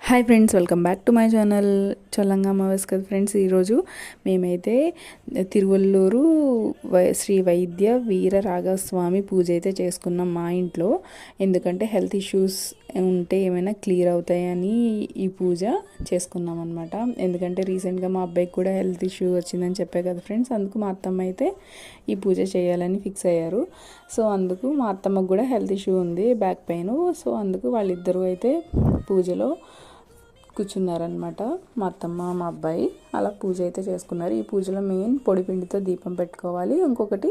Hi friends, welcome back to my channel Chollangi Amavas కదా friends. ఈరోజు మేమైతే తిరువల్లూరు శ్రీ వైద్య వీర రాఘవస్వామి పూజ అయితే చేసుకున్నాం మా ఇంట్లో. ఎందుకంటే హెల్త్ ఇష్యూస్ ఉంటే ఏమైనా క్లియర్ అవుతాయని ఈ పూజ చేసుకున్నాం అనమాట. ఎందుకంటే రీసెంట్గా మా అబ్బాయికి కూడా హెల్త్ ఇష్యూ వచ్చిందని చెప్పే కదా ఫ్రెండ్స్. అందుకు మా అత్తమ్మ అయితే ఈ పూజ చేయాలని ఫిక్స్ అయ్యారు. సో అందుకు మా అత్తమ్మకు కూడా హెల్త్ ఇష్యూ ఉంది, బ్యాక్ పెయిన్. సో అందుకు వాళ్ళిద్దరూ అయితే పూజలో కూర్చున్నారనమాట. మా అత్తమ్మ మా అబ్బాయి అలా పూజ అయితే చేసుకున్నారు. ఈ పూజలో మెయిన్ పొడిపిండితో దీపం పెట్టుకోవాలి. ఇంకొకటి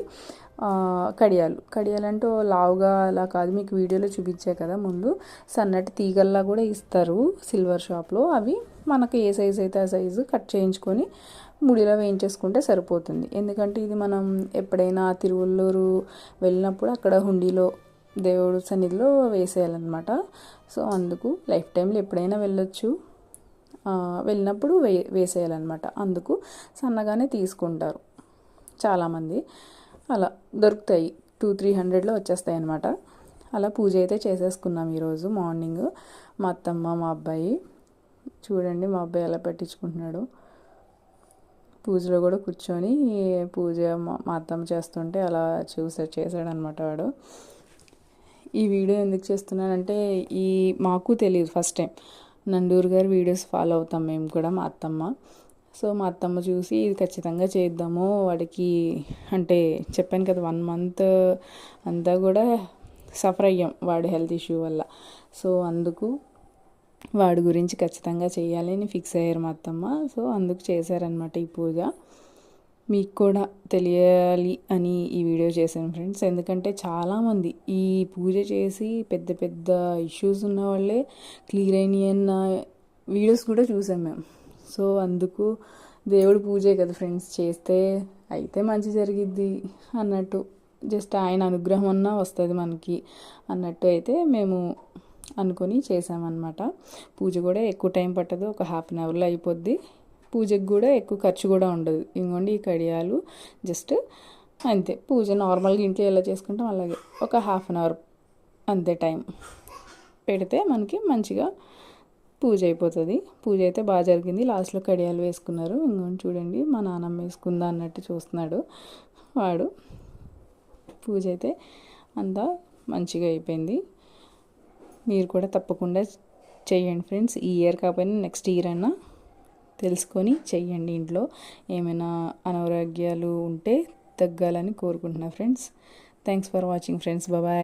కడియాలు అంటే లావుగా అలా కాదు, మీకు వీడియోలో చూపించే కదా ముందు, సన్నటి తీగల్లా కూడా ఇస్తారు సిల్వర్ షాప్లో. అవి మనకు ఏ సైజు అయితే ఆ సైజు కట్ చేయించుకొని ముడిలో వేయించేసుకుంటే సరిపోతుంది. ఎందుకంటే ఇది మనం ఎప్పుడైనా తిరువల్లూరు వెళ్ళినప్పుడు అక్కడ హుండీలో దేవుడు సన్నిధిలో వేసేయాలన్నమాట. సో అందుకు లైఫ్ టైంలో ఎప్పుడైనా వెళ్ళొచ్చు, వెళ్ళినప్పుడు వేసేయాలన్నమాట. అందుకు సన్నగానే తీసుకుంటారు చాలామంది. అలా దొరుకుతాయి, 200-300లో వచ్చేస్తాయి అన్నమాట. అలా పూజ అయితే చేసేసుకున్నాం ఈరోజు మార్నింగ్. మా అత్తమ్మ మా అబ్బాయి చూడండి, మా అబ్బాయి ఎలా పెట్టించుకుంటున్నాడు. పూజలో కూడా కూర్చొని పూజ మా అత్తమ్మ చేస్తుంటే అలా చేశాడనమాట వాడు. ఈ వీడియో ఎందుకు చేస్తున్నానంటే మాకు తెలియదు ఫస్ట్ టైం. నండూరు గారి వీడియోస్ ఫాలో అవుతాం మేము కూడా, మా అత్తమ్మ. సో మా అత్తమ్మ చూసి ఇది ఖచ్చితంగా చేద్దాము వాడికి, అంటే చెప్పాను కదా 1 month అంతా కూడా సఫర్ అయ్యాం వాడి హెల్త్ ఇష్యూ వల్ల. సో అందుకు వాడి గురించి ఖచ్చితంగా చేయాలని ఫిక్స్ అయ్యారు మా అత్తమ్మ. సో అందుకు చేశారనమాట ఈ పూజ. మీకు కూడా తెలియాలి అని ఈ వీడియో చేశాను ఫ్రెండ్స్. ఎందుకంటే చాలామంది ఈ పూజ చేసి పెద్ద పెద్ద ఇష్యూస్ ఉన్న వాళ్ళే క్లియర్ అయిన వీడియోస్ కూడా చూసాం మేము. సో అందుకు దేవుడి పూజే కదా ఫ్రెండ్స్, చేస్తే అయితే మంచి జరిగిద్ది అన్నట్టు, జస్ట్ ఆయన అనుగ్రహం అన్నా వస్తుంది మనకి అన్నట్టు అయితే మేము అనుకొని చేసామన్నమాట. పూజ కూడా ఎక్కువ టైం పట్టదు, ఒక 1/2 hourలో అయిపోద్ది. పూజకు కూడా ఎక్కువ ఖర్చు కూడా ఉండదు. ఇంకోండి ఈ కడియాలు జస్ట్ అంతే, పూజ నార్మల్గా ఇంట్లో ఎలా చేసుకుంటాం అలాగే ఒక 1/2 hour అంతే టైం పెడితే మనకి మంచిగా పూజ అయిపోతుంది. పూజ అయితే బాగా జరిగింది. లాస్ట్లో కడియాలు వేసుకున్నారు. ఇంకోటి చూడండి, మా నాన్నమ్మ వేసుకుందా అన్నట్టు చూస్తున్నాడు వాడు. పూజ అయితే అంతా మంచిగా అయిపోయింది. మీరు కూడా తప్పకుండా చెయ్యండి ఫ్రెండ్స్. ఈ ఇయర్ కాకపోయినా నెక్స్ట్ ఇయర్ అయినా తెలుసుకొని చెయ్యండి. ఇంట్లో ఏమైనా అనారోగ్యాలు ఉంటే తగ్గాలని కోరుకుంటున్నా friends. Thanks for watching friends. Bye.